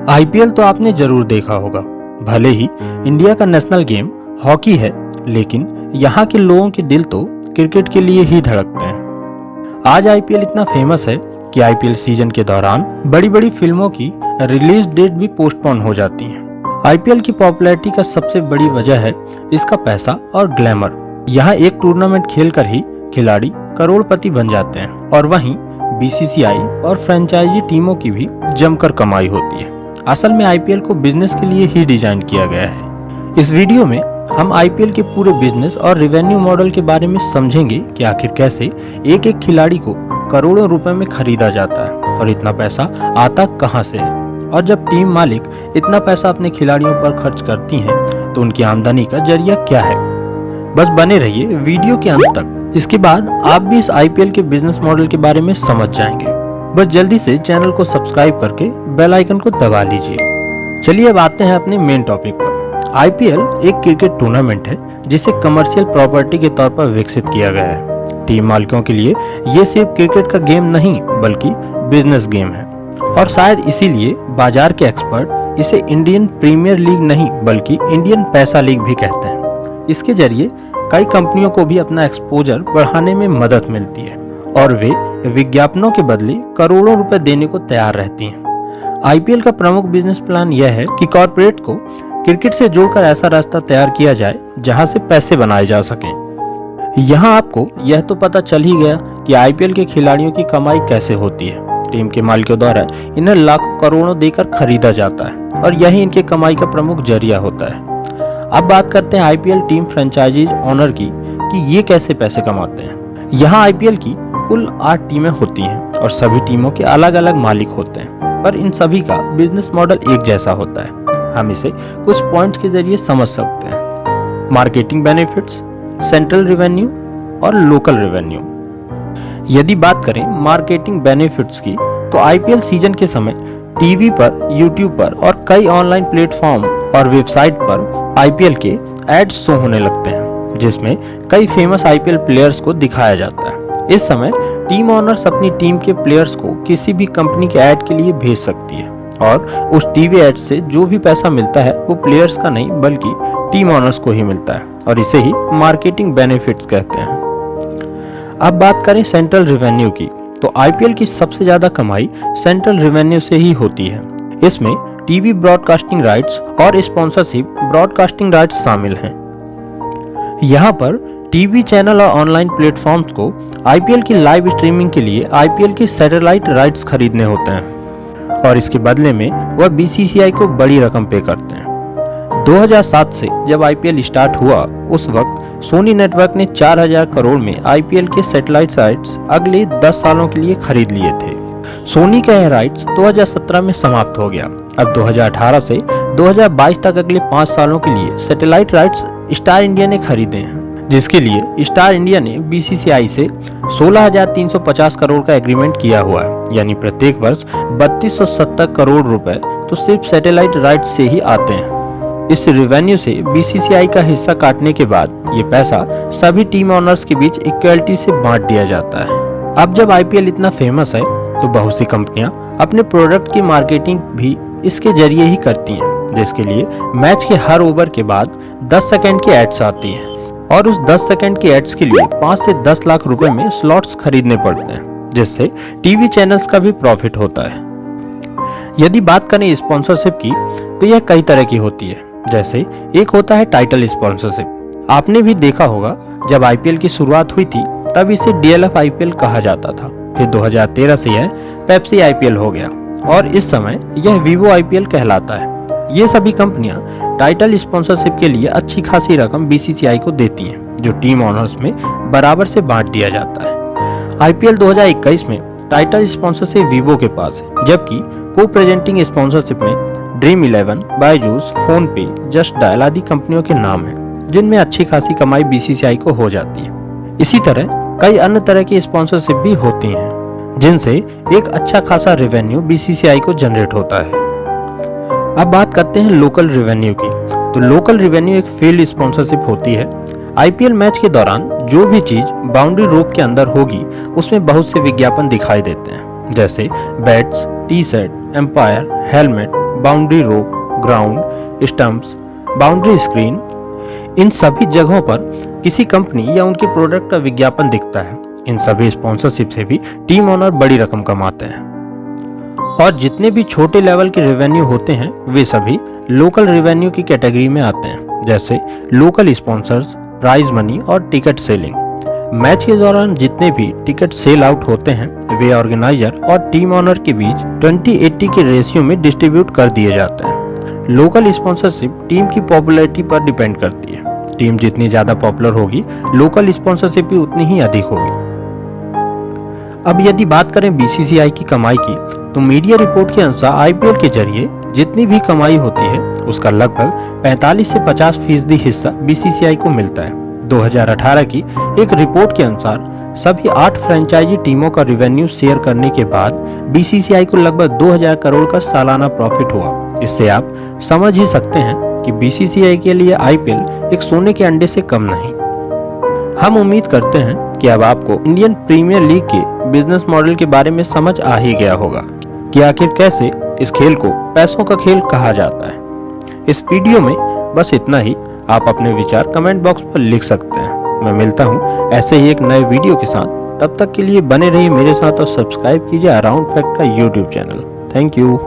IPL तो आपने जरूर देखा होगा। भले ही इंडिया का नेशनल गेम हॉकी है, लेकिन यहाँ के लोगों के दिल तो क्रिकेट के लिए ही धड़कते हैं। आज आईपीएल इतना फेमस है कि आईपीएल सीजन के दौरान बड़ी बड़ी फिल्मों की रिलीज डेट भी पोस्टपोन हो जाती है। आईपीएल की पॉपुलैरिटी का सबसे बड़ी वजह है इसका पैसा और ग्लैमर। यहाँ एक टूर्नामेंट खेलकर ही खिलाड़ी करोड़पति बन जाते हैं और वहीं बीसीसीआई और फ्रेंचाइजी टीमों की भी जमकर कमाई होती है। असल में आईपीएल को बिजनेस के लिए ही डिजाइन किया गया है। इस वीडियो में हम आईपीएल के पूरे बिजनेस और रेवेन्यू मॉडल के बारे में समझेंगे कि आखिर कैसे एक एक खिलाड़ी को करोड़ों रुपए में खरीदा जाता है और इतना पैसा आता कहां से है। और जब टीम मालिक इतना पैसा अपने खिलाड़ियों पर खर्च करती हैं, तो उनकी आमदनी का जरिया क्या है। बस बने रहिए वीडियो के अंत तक। इसके बाद आप भी इस आईपीएल के बिजनेस मॉडल के बारे में समझ जाएंगे। बस जल्दी से चैनल को सब्सक्राइब करके बेल आइकन को दबा लीजिए। चलिए अब आते हैं अपने मेन टॉपिक पर। आईपीएल एक क्रिकेट टूर्नामेंट है जिसे कमर्शियल प्रॉपर्टी के तौर पर विकसित किया गया है। टीम मालिकों के लिए ये सिर्फ क्रिकेट का गेम नहीं बल्कि बिजनेस गेम है, और शायद इसीलिए बाजार के एक्सपर्ट इसे इंडियन प्रीमियर लीग नहीं बल्कि इंडियन पैसा लीग भी कहते हैं। इसके जरिए कई कंपनियों को भी अपना एक्सपोजर बढ़ाने में मदद मिलती है और वे विज्ञापनों के बदले करोड़ों रुपए देने को तैयार रहती हैं। आईपीएल का प्रमुख बिजनेस प्लान यह है कि कॉर्पोरेट को क्रिकेट से जोड़कर ऐसा रास्ता तैयार किया जाए जहां से पैसे बनाए जा सकें। यहां आपको यह तो पता चल ही गया कि आईपीएल के खिलाड़ियों की कमाई कैसे होती है। टीम के मालिकों द्वारा इन्हें लाखों करोड़ों देकर खरीदा जाता है और यही इनके कमाई का प्रमुख जरिया होता है। अब बात करते हैं आईपीएल टीम फ्रेंचाइजीज ओनर की कि ये कैसे पैसे कमाते हैं। यहाँ आईपीएल की कुल 8 टीमें होती हैं और सभी टीमों के अलग अलग मालिक होते हैं, पर इन सभी का बिजनेस मॉडल एक जैसा होता है। हम इसे कुछ पॉइंट्स के जरिए समझ सकते हैं। मार्केटिंग बेनिफिट्स, सेंट्रल रेवेन्यू और लोकल रेवेन्यू। यदि बात करें मार्केटिंग बेनिफिट्स की, तो आईपीएल सीजन के समय टीवी पर, यूट्यूब पर और कई ऑनलाइन प्लेटफॉर्म और वेबसाइट पर आईपीएल के एड्स शो होने लगते हैं, जिसमें कई फेमस आईपीएल प्लेयर्स को दिखाया जाता है। इस समय टीम ओनर्स अपनी टीम के प्लेयर्स को किसी भी कंपनी के ऐड के लिए भेज सकती है और उस टीवी ऐड से जो भी पैसा मिलता है वो प्लेयर्स का नहीं बल्कि टीम ओनर्स को ही मिलता है, और इसे ही मार्केटिंग बेनिफिट्स कहते हैं। अब बात करें सेंट्रल रेवेन्यू की, तो आईपीएल की सबसे ज्यादा कमाई सेंट्रल रेवेन्यू से ही होती है। इसमें टीवी ब्रॉडकास्टिंग राइट्स और स्पॉन्सरशिप ब्रॉडकास्टिंग राइट्स शामिल हैं। यहाँ पर टीवी चैनल और ऑनलाइन प्लेटफॉर्म्स को आईपीएल की लाइव स्ट्रीमिंग के लिए आईपीएल की सैटेलाइट राइट्स खरीदने होते हैं और इसके बदले में वह बीसीसीआई को बड़ी रकम पे करते हैं। 2007 से जब आईपीएल स्टार्ट हुआ, उस वक्त सोनी नेटवर्क ने 4000 करोड़ में आईपीएल के सैटेलाइट राइट्स अगले 10 सालों के लिए खरीद लिए थे। सोनी का यह राइट्स 2017 में समाप्त हो गया। अब 2018 से 2022 तक अगले 5 सालों के लिए सैटेलाइट राइट्स स्टार इंडिया ने खरीदे हैं, जिसके लिए स्टार इंडिया ने बीसीसीआई से 16,350 करोड़ का एग्रीमेंट किया हुआ है। यानी प्रत्येक वर्ष 3270 करोड़ रुपए तो सिर्फ सैटेलाइट राइट्स से ही आते हैं। इस रेवेन्यू से बीसीसीआई का हिस्सा काटने के बाद ये पैसा सभी टीम ओनर्स के बीच इक्वलिटी से बांट दिया जाता है। अब जब आईपीएल इतना फेमस है, तो बहुत सी कंपनियां अपने प्रोडक्ट की मार्केटिंग भी इसके जरिए ही करती हैं, जिसके लिए मैच के हर ओवर के बाद 10 सेकंड की एड्स आती हैं और उस 10 सेकंड की एड्स के लिए 5 से 10 लाख रुपए में स्लॉट्स खरीदने पड़ते हैं, जिससे टीवी चैनल्स का भी प्रॉफिट होता है। यदि बात करें स्पॉन्सरशिप की, तो यह कई तरह की होती है। जैसे एक होता है टाइटल स्पॉन्सरशिप। आपने भी देखा होगा जब आईपीएल की शुरुआत हुई थी तब इसे डीएलएफ आईपीएल कहा जाता था। फिर 2013 से यह पेप्सी आईपीएल हो गया और इस समय यह वीवो आईपीएल कहलाता है। ये सभी कंपनियां टाइटल स्पॉन्सरशिप के लिए अच्छी खासी रकम बीसीसीआई को देती हैं, जो टीम ओनर्स में बराबर से बांट दिया जाता है। आईपीएल 2021 में टाइटल स्पॉन्सरशिप वीवो के पास है, जबकि को प्रेजेंटिंग स्पॉन्सरशिप में ड्रीम 11, बायजूस, फोन पे, जस्ट डायल आदि कंपनियों के नाम हैं, जिनमें अच्छी खासी कमाई बीसीसीआई को हो जाती है। इसी तरह कई अन्य तरह की स्पॉन्सरशिप भी होती हैं, जिनसे एक अच्छा खासा रेवेन्यू बीसीसीआई को जनरेट होता है। अब बात करते हैं लोकल रेवेन्यू की, तो लोकल रेवेन्यू एक फील्ड स्पॉन्सरशिप होती है। आईपीएल मैच के दौरान जो भी चीज बाउंड्री रोप के अंदर होगी, उसमें बहुत से विज्ञापन दिखाई देते हैं, जैसे bats, T shirt, umpire, helmet boundary row, ground, stumps, boundary screen, इन सभी जगहों पर किसी कंपनी या उनके प्रोडक्ट का विज्ञापन दिखता है। इन सभी स्पॉन्सरशिप से भी टीम ओनर बड़ी रकम कमाते हैं। और जितने भी छोटे लेवल के रेवेन्यू होते हैं वे सभी लोकल रेवेन्यू की कैटेगरी में आते हैं, जैसे लोकल स्पॉन्सर्स, प्राइज मनी और टिकट सेलिंग। मैच के दौरान जितने भी टिकट सेल आउट होते हैं वे ऑर्गेनाइजर और टीम ओनर के बीच 20-80 के रेशियो में डिस्ट्रीब्यूट कर दिए जाते हैं। लोकल स्पॉन्सरशिप टीम की पॉपुलैरिटी पर डिपेंड करती है। टीम जितनी ज्यादा पॉपुलर होगी, लोकल स्पॉन्सरशिप भी उतनी ही अधिक होगी। अब यदि बात करें बीसीसीआई की कमाई की, तो मीडिया रिपोर्ट के अनुसार आईपीएल के जरिए जितनी भी कमाई होती है उसका लगभग 45 से 50% हिस्सा बीसीसीआई को मिलता है। 2018 की एक रिपोर्ट के अनुसार सभी 8 फ्रेंचाइजी टीमों का रिवेन्यू शेयर करने के बाद बीसीसीआई को लगभग 2000 करोड़ का सालाना प्रॉफिट हुआ। इससे आप समझ ही सकते हैं कि बीसीसीआई के लिए आईपीएल एक सोने के अंडे से कम नहीं। हम उम्मीद करते हैं कि अब आपको इंडियन प्रीमियर लीग के बिजनेस मॉडल के बारे में समझ आ ही गया होगा कि आखिर कैसे इस खेल को पैसों का खेल कहा जाता है। इस वीडियो में बस इतना ही। आप अपने विचार कमेंट बॉक्स पर लिख सकते हैं। मैं मिलता हूं ऐसे ही एक नए वीडियो के साथ। तब तक के लिए बने रहिए मेरे साथ और सब्सक्राइब कीजिए अराउंड फैक्ट का यूट्यूब चैनल। Thank you.